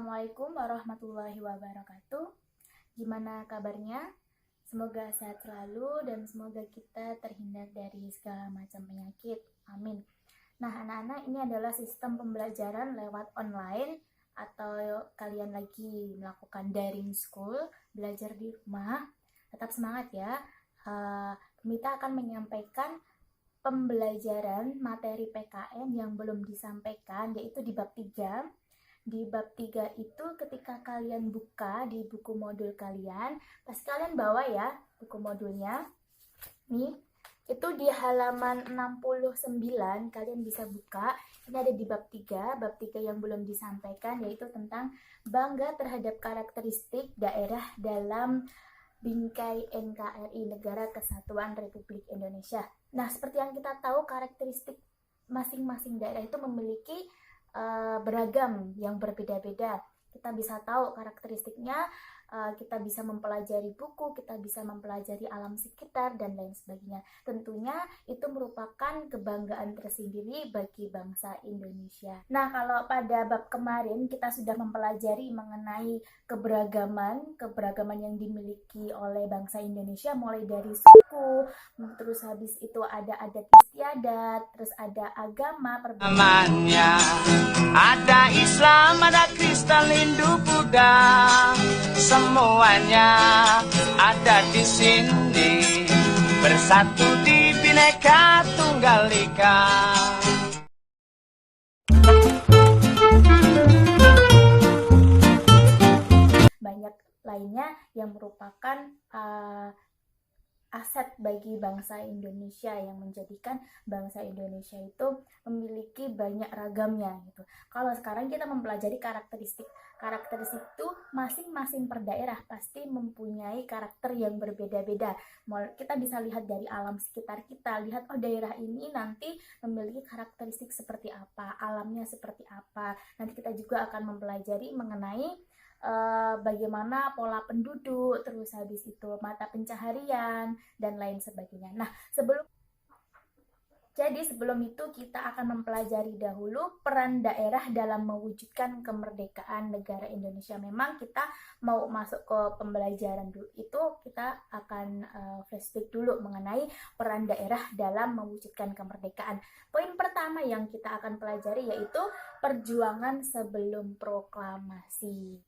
Assalamualaikum warahmatullahi wabarakatuh. Gimana kabarnya? Semoga sehat selalu dan semoga kita terhindar dari segala macam penyakit. Amin. Nah, anak-anak, ini adalah sistem pembelajaran lewat online atau kalian lagi melakukan daring school, belajar di rumah. Tetap semangat ya. Mita akan menyampaikan pembelajaran materi PKN yang belum disampaikan, yaitu di bab 3. Di bab 3 itu ketika kalian buka di buku modul kalian, pasti kalian bawa ya buku modulnya. Nih, itu di halaman 69 kalian bisa buka. Ini ada di bab 3 yang belum disampaikan, yaitu tentang bangga terhadap karakteristik daerah dalam bingkai NKRI, Negara Kesatuan Republik Indonesia. Nah, seperti yang kita tahu, karakteristik masing-masing daerah itu memiliki beragam yang berbeda-beda. Kita bisa tahu karakteristiknya, kita bisa mempelajari buku, kita bisa mempelajari alam sekitar, dan lain sebagainya. Tentunya itu merupakan kebanggaan tersendiri bagi bangsa Indonesia. Nah, kalau pada bab kemarin kita sudah mempelajari mengenai keberagaman yang dimiliki oleh bangsa Indonesia, mulai dari suku, terus habis itu ada adat istiadat, terus ada agama, namanya ada Islam, ada Kristen, Hindu, Buddha, semuanya ada di sini, bersatu di Bhinneka Tunggal Ika. Banyak lainnya yang merupakan aset bagi bangsa Indonesia, yang menjadikan bangsa Indonesia itu memiliki banyak ragamnya gitu. Kalau sekarang kita mempelajari karakteristik itu masing-masing per daerah pasti mempunyai karakter yang berbeda-beda. Kita bisa lihat dari alam sekitar kita, lihat daerah ini nanti memiliki karakteristik seperti apa, alamnya seperti apa. Nanti kita juga akan mempelajari mengenai bagaimana pola penduduk, terus habis itu mata pencaharian, dan lain sebagainya. Nah, sebelum itu kita akan mempelajari dahulu peran daerah dalam mewujudkan kemerdekaan negara Indonesia. Memang kita mau masuk ke pembelajaran dulu itu, kita akan flashback dulu mengenai peran daerah dalam mewujudkan kemerdekaan. Poin pertama yang kita akan pelajari yaitu perjuangan sebelum proklamasi.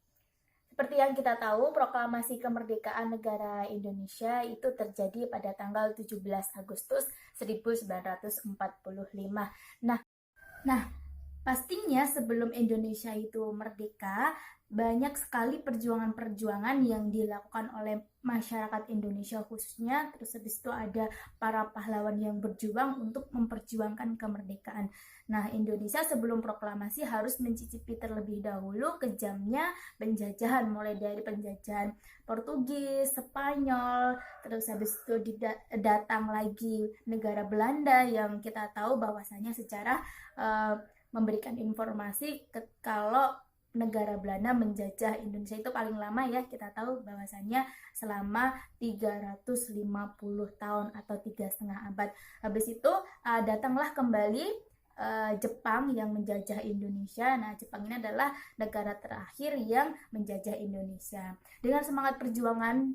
Seperti yang kita tahu, proklamasi kemerdekaan negara Indonesia itu terjadi pada tanggal 17 Agustus 1945. Nah, pastinya sebelum Indonesia itu merdeka, banyak sekali perjuangan-perjuangan yang dilakukan oleh masyarakat Indonesia khususnya. Terus habis itu ada para pahlawan yang berjuang untuk memperjuangkan kemerdekaan. Nah, Indonesia sebelum proklamasi harus mencicipi terlebih dahulu kejamnya penjajahan, mulai dari penjajahan Portugis, Spanyol, terus habis itu datang lagi negara Belanda yang kita tahu bahwasanya secara memberikan informasi kalau negara Belanda menjajah Indonesia itu paling lama ya, kita tahu bahwasanya selama 350 tahun atau 3,5 abad. Habis itu datanglah kembali Jepang yang menjajah Indonesia. Nah, Jepang ini adalah negara terakhir yang menjajah Indonesia. Dengan semangat perjuangan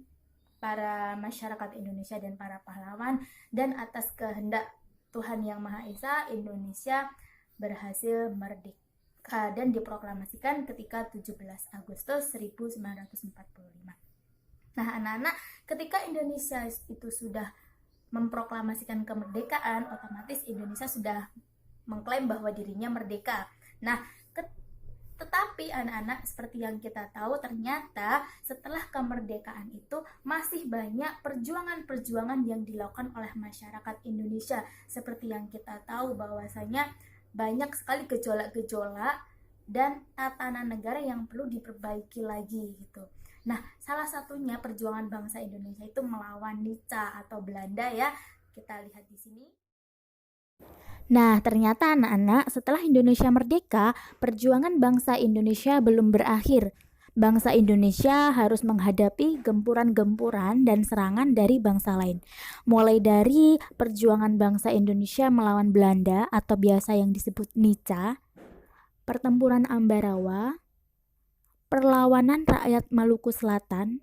para masyarakat Indonesia dan para pahlawan, dan atas kehendak Tuhan Yang Maha Esa, Indonesia berhasil merdeka dan diproklamasikan ketika 17 Agustus 1945. Nah, anak-anak, ketika Indonesia itu sudah memproklamasikan kemerdekaan, otomatis Indonesia sudah mengklaim bahwa dirinya merdeka. Nah, tetapi anak-anak, seperti yang kita tahu, ternyata setelah kemerdekaan itu masih banyak perjuangan-perjuangan yang dilakukan oleh masyarakat Indonesia. Seperti yang kita tahu bahwasanya banyak sekali gejolak-gejolak dan tatanan negara yang perlu diperbaiki lagi gitu. Nah, salah satunya perjuangan bangsa Indonesia itu melawan Nica atau Belanda ya. Kita lihat di sini. Nah, ternyata anak-anak, setelah Indonesia merdeka, perjuangan bangsa Indonesia belum berakhir. Bangsa Indonesia harus menghadapi gempuran-gempuran dan serangan dari bangsa lain. Mulai dari perjuangan bangsa Indonesia melawan Belanda atau biasa yang disebut Nica, pertempuran Ambarawa, Perlawanan Rakyat Maluku Selatan,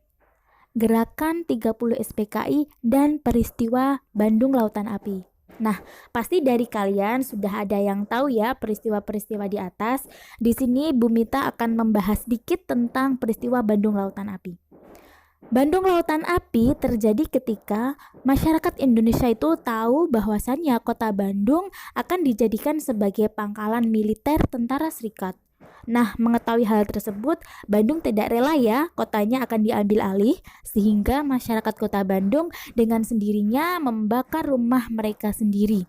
Gerakan 30 SPKI, dan peristiwa Bandung Lautan Api. Nah, pasti dari kalian sudah ada yang tahu ya peristiwa-peristiwa di atas. Di sini Bu Mita akan membahas sedikit tentang peristiwa Bandung Lautan Api. Bandung Lautan Api terjadi ketika masyarakat Indonesia itu tahu bahwasannya kota Bandung akan dijadikan sebagai pangkalan militer Tentara Serikat. Nah, mengetahui hal tersebut, Bandung tidak rela ya kotanya akan diambil alih, sehingga masyarakat kota Bandung dengan sendirinya membakar rumah mereka sendiri.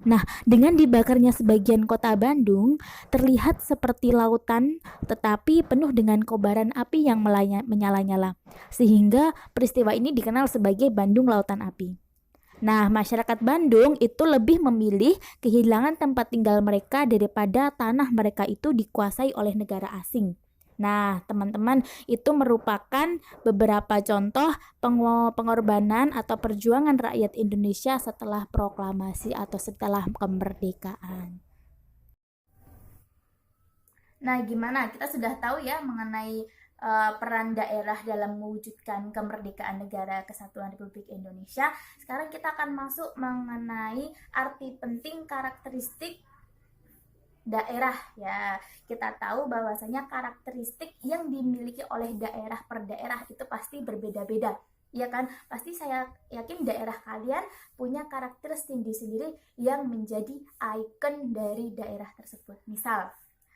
Nah, dengan dibakarnya sebagian kota Bandung, terlihat seperti lautan tetapi penuh dengan kobaran api yang menyala-nyala. Sehingga peristiwa ini dikenal sebagai Bandung Lautan Api. Nah, masyarakat Bandung itu lebih memilih kehilangan tempat tinggal mereka daripada tanah mereka itu dikuasai oleh negara asing. Nah, teman-teman, itu merupakan beberapa contoh pengorbanan atau perjuangan rakyat Indonesia setelah proklamasi atau setelah kemerdekaan. Nah, gimana? Kita sudah tahu ya mengenai peran daerah dalam mewujudkan kemerdekaan negara kesatuan Republik Indonesia. Sekarang kita akan masuk mengenai arti penting karakteristik daerah ya. Kita tahu bahwasanya karakteristik yang dimiliki oleh daerah per daerah itu pasti berbeda-beda. Ya kan? Pasti saya yakin daerah kalian punya karakteristik sendiri yang menjadi ikon dari daerah tersebut.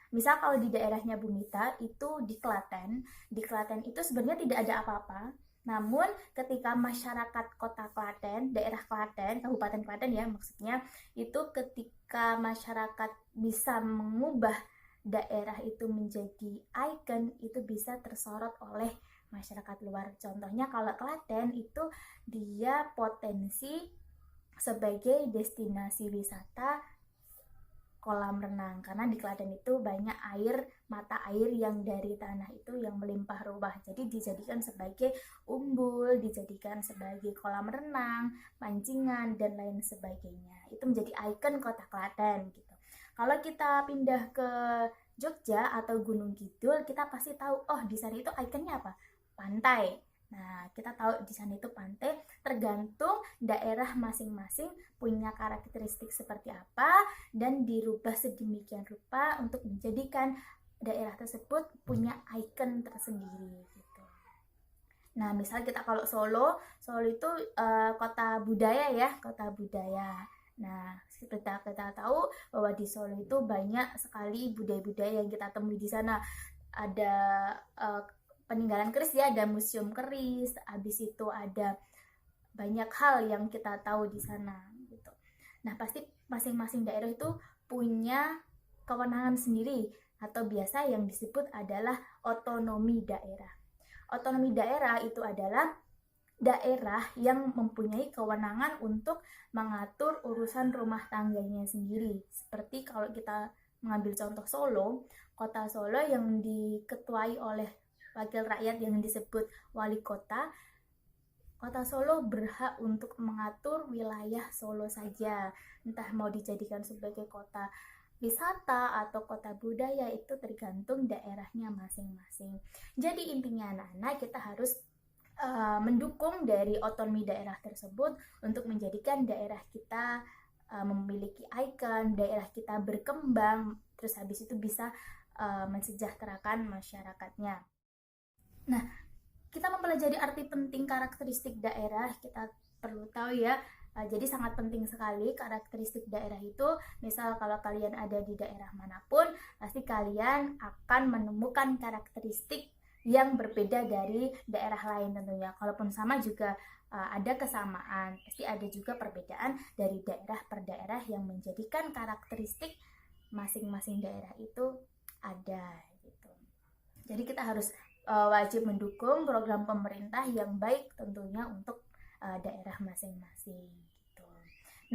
Misal kalau di daerahnya Bu Mita itu di Klaten itu sebenarnya tidak ada apa-apa. Namun ketika masyarakat kota Klaten, daerah Klaten, Kabupaten Klaten ya maksudnya, itu ketika masyarakat bisa mengubah daerah itu menjadi ikon, itu bisa tersorot oleh masyarakat luar. Contohnya kalau Klaten itu dia potensi sebagai destinasi wisata kolam renang, karena di Klaten itu banyak mata air yang dari tanah itu yang melimpah ruah, jadi dijadikan sebagai umbul, dijadikan sebagai kolam renang, pancingan, dan lain sebagainya. Itu menjadi ikon kota Klaten gitu. Kalau kita pindah ke Jogja atau Gunung Kidul, kita pasti tahu, oh di sana itu ikonnya apa? Pantai. Nah, kita tahu di sana itu pantai, tergantung daerah masing-masing punya karakteristik seperti apa dan dirubah sedemikian rupa untuk menjadikan daerah tersebut punya ikon tersendiri gitu. Nah, misal kita kalau Solo itu kota budaya ya, kota budaya. Nah, kita tahu bahwa di Solo itu banyak sekali budaya-budaya yang kita temui di sana. Ada peninggalan keris ya, ada museum keris, habis itu ada banyak hal yang kita tahu di sana gitu. Nah, pasti masing-masing daerah itu punya kewenangan sendiri atau biasa yang disebut adalah otonomi daerah. Otonomi daerah itu adalah daerah yang mempunyai kewenangan untuk mengatur urusan rumah tangganya sendiri. Seperti kalau kita mengambil contoh Solo, kota Solo yang diketuai oleh wakil rakyat yang disebut wali kota, kota Solo berhak untuk mengatur wilayah Solo saja. Entah mau dijadikan sebagai kota wisata atau kota budaya, itu tergantung daerahnya masing-masing. Jadi intinya anak-anak, kita harus mendukung dari otonomi daerah tersebut untuk menjadikan daerah kita memiliki ikon, daerah kita berkembang, terus habis itu bisa mensejahterakan masyarakatnya. Nah, kita mempelajari arti penting karakteristik daerah, kita perlu tahu ya, jadi sangat penting sekali karakteristik daerah itu. Misal kalau kalian ada di daerah manapun, pasti kalian akan menemukan karakteristik yang berbeda dari daerah lain tentunya. Kalaupun sama juga ada kesamaan, pasti ada juga perbedaan dari daerah per daerah yang menjadikan karakteristik masing-masing daerah itu ada gitu. Jadi kita harus wajib mendukung program pemerintah yang baik tentunya untuk daerah masing-masing gitu.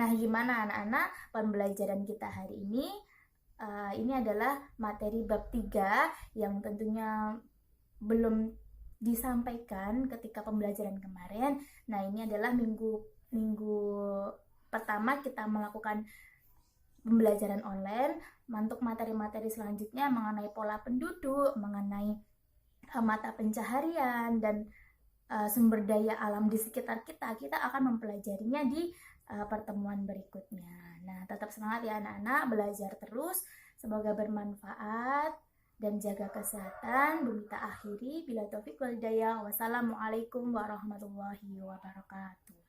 Nah, gimana anak-anak pembelajaran kita hari ini? Ini adalah materi bab 3 yang tentunya belum disampaikan ketika pembelajaran kemarin. Nah, ini adalah minggu pertama kita melakukan pembelajaran online. Untuk materi-materi selanjutnya mengenai pola penduduk, mengenai mata pencaharian dan sumber daya alam di sekitar kita, kita akan mempelajarinya di pertemuan berikutnya. Nah, tetap semangat ya anak-anak, belajar terus, semoga bermanfaat dan jaga kesehatan. Dulu kita akhiri, bila taufik wal hidayah. Wassalamualaikum warahmatullahi wabarakatuh.